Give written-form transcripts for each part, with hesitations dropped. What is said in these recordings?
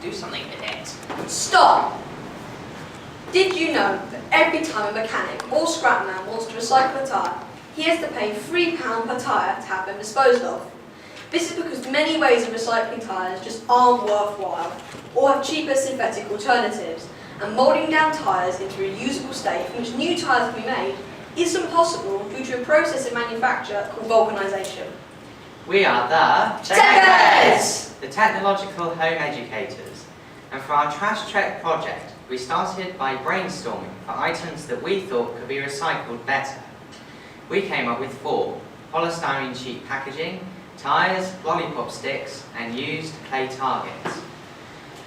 Do something with it. Stop! Did you know that every time a mechanic or scrapman wants to recycle a tyre, he has to pay £3 per tyre to have them disposed of? This is because many ways of recycling tyres just aren't worthwhile or have cheaper synthetic alternatives, and moulding down tyres into a usable state from which new tyres can be made isn't possible due to a process of manufacture called vulcanisation. We are the TechHeds! The technological home educators. And for our Trash Trek project, we started by brainstorming for items that we thought could be recycled better. We came up with 4: polystyrene sheet packaging, tyres, lollipop sticks, and used clay targets.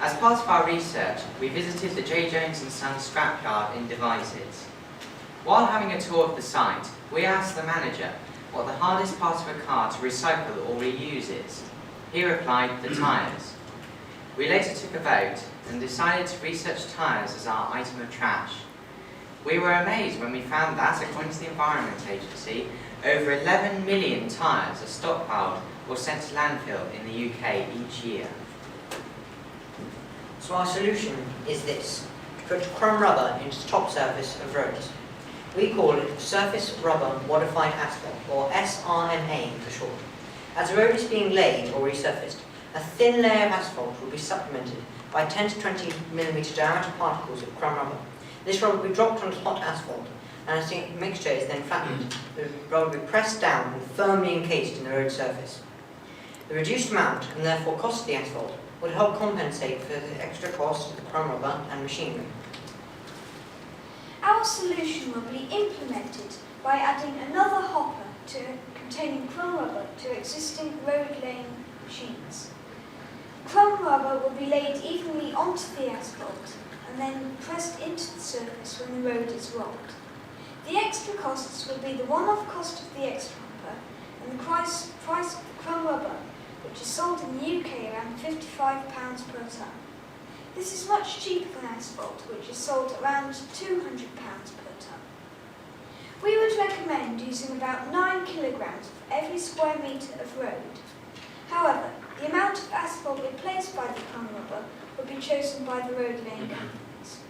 As part of our research, we visited the J. Jones and Sons scrapyard in Devizes. While having a tour of the site, we asked the manager what the hardest part of a car to recycle or reuse is. He replied, the tyres. We later took a vote and decided to research tyres as our item of trash. We were amazed when we found that, according to the Environment Agency, over 11 million tyres are stockpiled or sent to landfill in the UK each year. So our solution is this: put chrome rubber into the top surface of roads. We call it Surface Rubber Modified Asphalt, or SRMA for short. As a road is being laid or resurfaced, a thin layer of asphalt will be supplemented by 10 to 20 mm diameter particles of chrome rubber. This rubber will be dropped onto hot asphalt, and as the mixture is then flattened, the rubber will be pressed down and firmly encased in the road surface. The reduced amount, and therefore cost of the asphalt, will help compensate for the extra cost of the chrome rubber and machinery. Our solution will be implemented by adding another hopper containing chrome rubber to existing road laying machines. Chrome rubber will be laid evenly onto the asphalt and then pressed into the surface when the road is rolled. The extra costs will be the one-off cost of the extra hopper and the price of the chrome rubber, which is sold in the UK around £55 per tonne. This is much cheaper than asphalt, which is sold around £200 per tonne. We would recommend using about 9 kilograms for every square metre of road. However, the amount of asphalt replaced by the chrome rubber would be chosen by the road laying companies.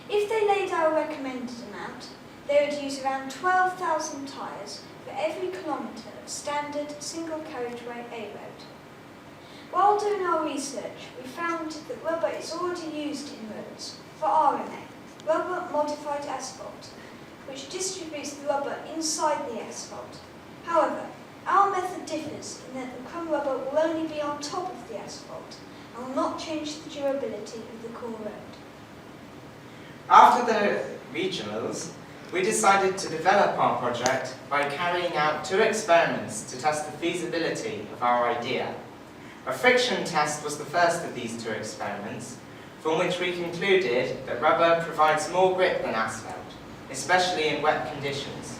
If they laid our recommended amount, they would use around 12,000 tyres for every kilometre of standard single carriageway A road. While doing our research, we found that rubber is already used in roads for RMA, rubber modified asphalt, which distributes the rubber inside the asphalt. However, our method differs in that the chrome rubber will only be on top of the asphalt and will not change the durability of the core road. After the regionals, we decided to develop our project by carrying out 2 experiments to test the feasibility of our idea. A friction test was the first of these 2 experiments, from which we concluded that rubber provides more grip than asphalt, especially in wet conditions.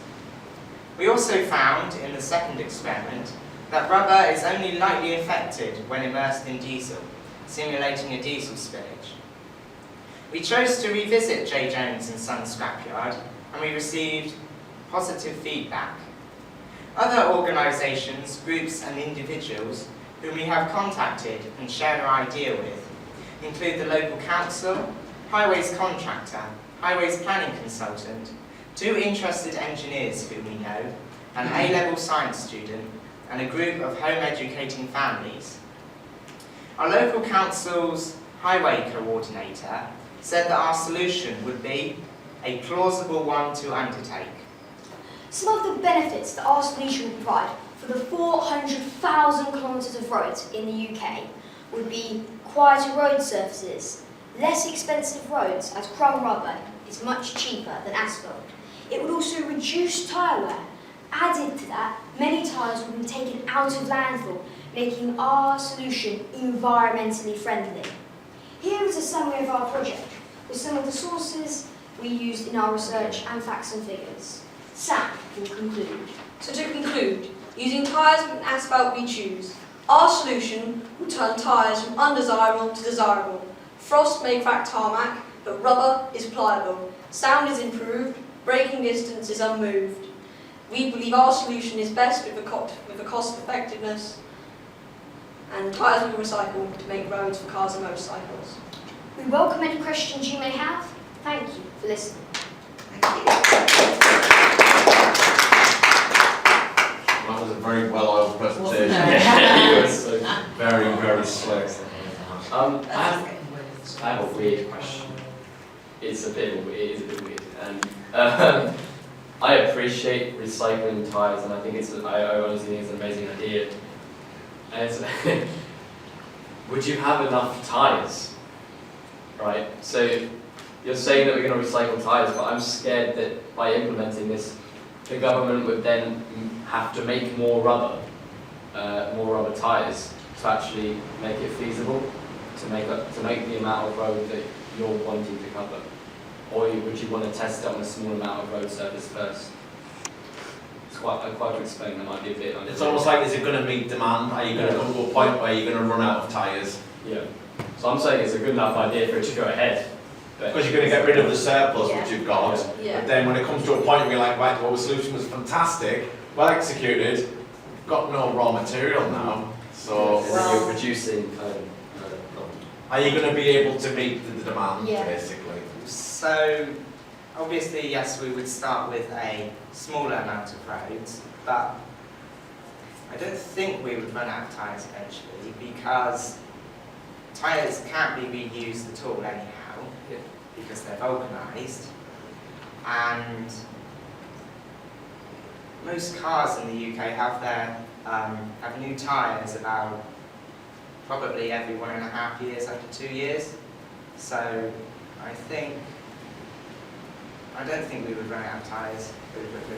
We also found in the second experiment that rubber is only lightly affected when immersed in diesel, simulating a diesel spillage. We chose to revisit J. Jones and Sons scrapyard, and we received positive feedback. Other organisations, groups and individuals whom we have contacted and shared our idea with include the local council, highways contractor, highways planning consultant, 2 interested engineers whom we know, an A-level science student, and a group of home educating families. Our local council's highway coordinator said that our solution would be a plausible one to undertake. Some of the benefits that our solution will provide for the 400,000 kilometres of roads in the UK would be quieter road surfaces, less expensive roads as chrome rubber is much cheaper than asphalt. It would also reduce tyre wear. Added to that, many tyres would be taken out of landfill, making our solution environmentally friendly. Here is a summary of our project, with some of the sources we used in our research and facts and figures. Sam will conclude. So to conclude, using tyres and asphalt we choose, our solution will turn tyres from undesirable to desirable. Frost may crack tarmac, but rubber is pliable. Sound is improved, braking distance is unmoved. We believe our solution is best with the cost effectiveness and tyres will be recycled to make roads for cars and motorcycles. We welcome any questions you may have. Thank you for listening. That was a very well-oiled presentation. Yeah, it was so Very, very slick. I have a weird question. It's a bit weird, and I appreciate recycling tyres, and I think I honestly think it's an amazing idea. And it's, would you have enough tyres? Right. So you're saying that we're going to recycle tyres, but I'm scared that by implementing this, the government would then have to make more rubber tyres to actually make it feasible, to make the amount of road that you're wanting to cover, or would you want to test it on a small amount of road surface first? It's quite to explain. That might be a bit. It's almost like, is it going to meet demand? Are you going to come to a point where you're going to run out of tyres? Yeah. So I'm saying it's a good enough idea for it to go ahead. Because you're going to get rid of the surplus which you've got. Yeah. But then when it comes to a point where you're like, right, well, the solution was fantastic, well executed, we've got no raw material now. So And then you're producing kind of. are you going to be able to meet the demand, Yeah. basically? So, obviously, yes, we would start with a smaller amount of roads, but I don't think we would run out of tyres eventually, because tyres can't be reused at all anyhow, because they're vulcanised, and most cars in the UK have new tyres about probably every 1.5 years, up to 2 years. So I don't think we would run out of tyres very quickly.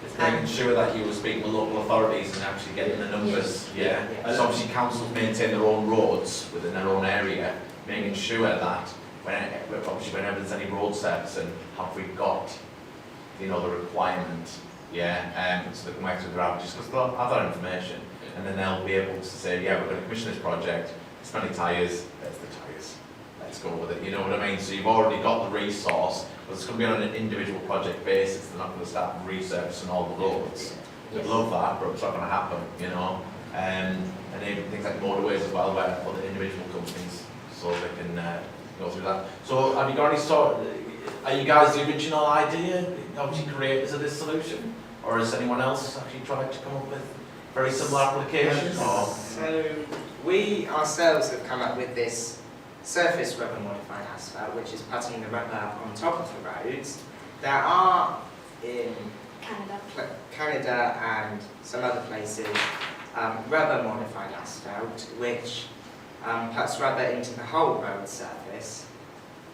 It's making sure that you were speaking with local authorities and actually getting the numbers. Yeah. Yes. And obviously councils maintain their own roads within their own area, making sure that whenever there's any road steps, and have we got, the requirement, so they can work through their averages, because they'll have that information, and then they'll be able to say, yeah, we're going to commission this project, this many tyres, there's the tyres, let's go with it, you know what I mean? So you've already got the resource, but it's going to be on an individual project basis. They're not going to start resurfacing all the roads. I'd love that, but it's not going to happen, and even things like motorways as well, where other individual companies, so they can go through that. So have you got any are you guys the original idea, obviously creators of this solution? Or has anyone else actually tried to come up with very similar applications? So we ourselves have come up with this surface rubber modified asphalt, which is putting the rubber on top of the roads. There are in Canada and some other places rubber modified asphalt, which puts rubber into the whole road surface,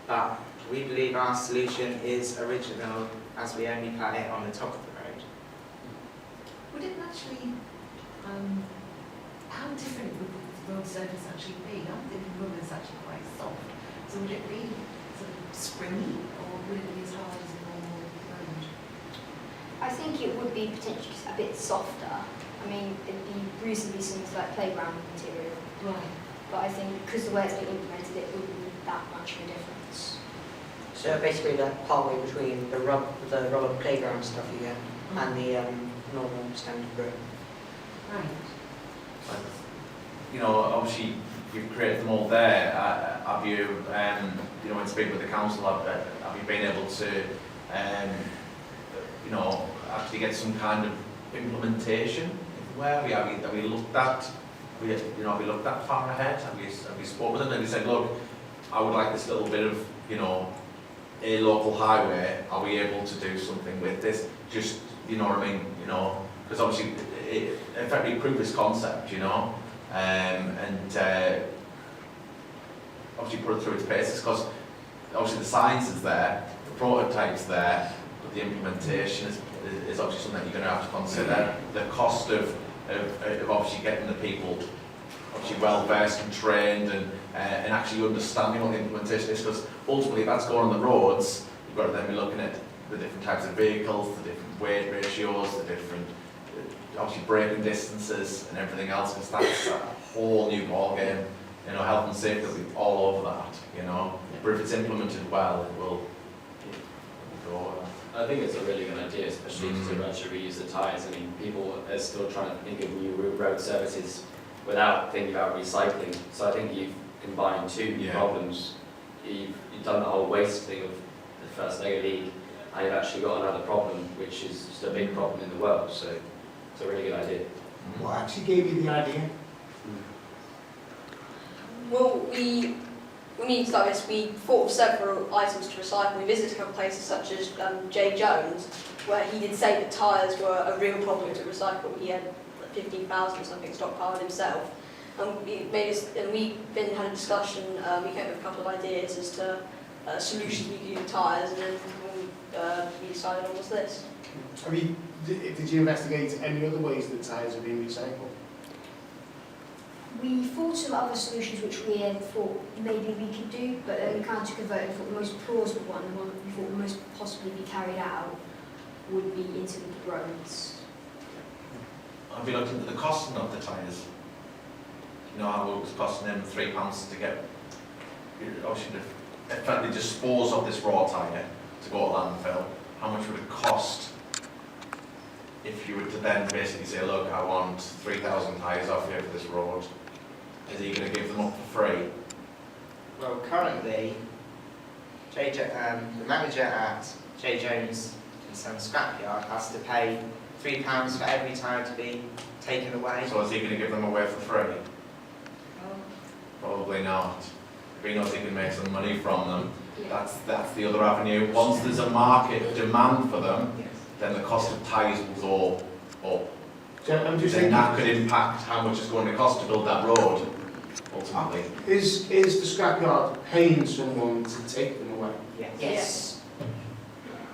but we believe our solution is original, as we only put it on the top of the road. Would it actually, how different would the road surface actually be? I'm thinking rubber is actually quite soft. So would it be sort of springy, or would it be as hard as a normal road? I think it would be potentially a bit softer. I mean, it'd be reasonably similar to like playground material. Right. But I think because the way it's been implemented, it wouldn't be that much of a difference. So basically that partway between the rubber playground stuff you get and the normal standard road. Right. Obviously you've created them all there. Have you, when speaking with the council, have you been able to, actually get some kind of implementation? Where have we looked at? Have we looked that far ahead? Have you spoken with them and you said, look, I would like this little bit of, a local highway. Are we able to do something with this? Just, you know what I mean? Because obviously it effectively proved this concept, and obviously put it through its paces, because obviously the science is there, the prototype's there, but the implementation is obviously something that you're going to have to consider. The cost of obviously getting the people obviously well versed and trained and actually understanding what the implementation is, because ultimately that's going on the roads. You've got to then be looking at the different types of vehicles, the different weight ratios, the different obviously braking distances and everything else, because that's a whole new ball game. Health and safety will be all over that. But if it's implemented well, it will go. I think it's a really good idea, especially to actually reuse the tyres. I mean, people are still trying to think of new road services without thinking about recycling. So I think you've combined two problems. You've done the whole waste thing of the first Lego League, and you've actually got another problem, which is just a big problem in the world. So it's a really good idea. What actually gave you the idea? Well, when we started this, we thought of several items to recycle. We visited a couple of places such as J. Jones, where he did say that tyres were a real problem to recycle. He had 15,000 or something stockpiled himself. And we've been had a discussion, we came up with a couple of ideas as to solutions we could use with tyres, and then we decided on was this. Did you investigate any other ways that tyres are being recycled? We thought of other solutions which we had thought maybe we could do, but then we kind of took a vote and thought the most plausible one, the one we thought would most possibly be carried out, would be into the roads. Have you looked into the costing of the tyres? You know how it was costing them £3 to get, obviously, to effectively dispose of this raw tyre to go to landfill. How much would it cost if you were to then basically say, look, I want 3,000 tyres off here for this road? Is he going to give them up for free? Well, currently, the manager at J. Jones and Sons Scrapyard has to pay £3 for every tyre to be taken away. So is he going to give them away for free? Probably not. If he knows he can make some money from them, that's the other avenue. Once there's a market demand for them, then the cost of tyres will go up. So I'm just Then thinking, that could impact how much it's going to cost to build that road, ultimately. is the scrapyard paying someone to take them away? Yes.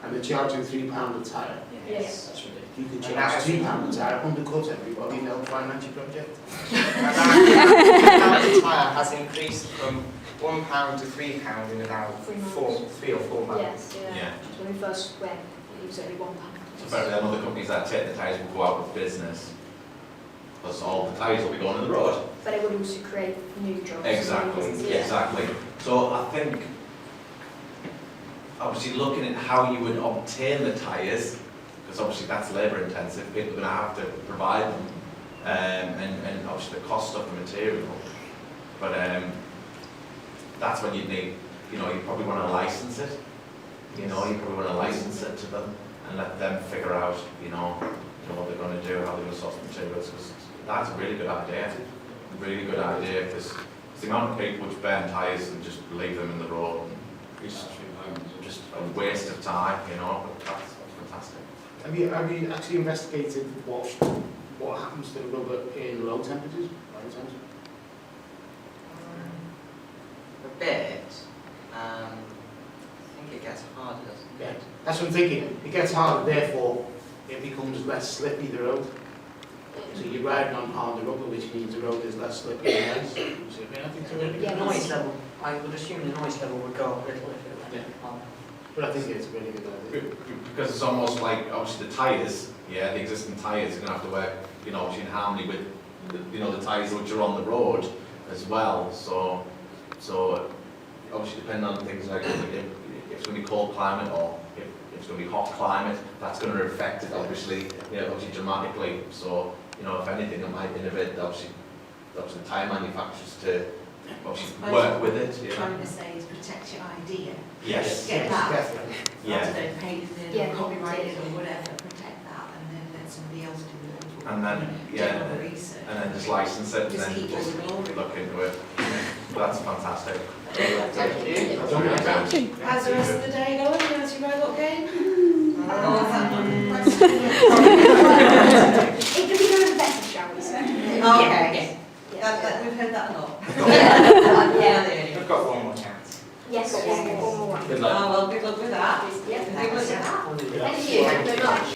And they're charging £3 a tyre? Yes. That's ridiculous. You could And charge that's- £2 a tyre, undercut everybody, no financial project. And that the tyre has increased from £1 to £3 in about 3 or 4 months. Yes, Yeah. So when we first went, it was only £1. So better than other companies that take the tyres will go out of business. Because all the tyres will be going on the road. But it would also create new jobs. Exactly, exactly. So I think, obviously looking at how you would obtain the tyres, because obviously that's labour intensive, people are going to have to provide them, and obviously the cost of the material. But that's when you'd need, you probably want to license it. You probably want to license it to them and let them figure out, what they're going to do, how they're going to source materials. Because that's a really good idea. Really good idea, because the amount of people which burn tyres and just leave them in the road, and just a waste of time, but that's fantastic. Have you actually investigated what happens to the rubber in low temperatures? A bit. I think it gets harder, doesn't Yeah, it? that's what I'm thinking. It gets harder, therefore it becomes less slippy, the road. So you're riding on harder rubber, which means the road is less slippy and nice. So I think it's a really The good noise level, I would assume the noise level would go up a little if it went on. But I think it's a really good idea. Because it's almost like, obviously the tyres, the existing tyres are going to have to work, obviously in harmony with, the tyres which are on the road as well. So obviously depending on things like if it's going to be cold climate or if it's going to be hot climate, that's going to affect it obviously dramatically. So, if anything, it might innovate obviously the tyre manufacturers to obviously work with it. What you're trying to say is protect your idea. Yes. Get that. Definitely. Yeah. Rather than patent Yeah, it or copyright it patent. or whatever, protect that and then let somebody else do it. And then, Do all the research. and then just license it and Just then keep all the glory. look into it. That's fantastic. Thank you. How's the rest of the day going? How's your robot game? It could be doing better, shall we say? Okay. We've heard that a lot. Yeah. We've got one more chance. Yes, one more. Good luck. Well, good luck with that. Yeah. Good luck with that. Thank you very much.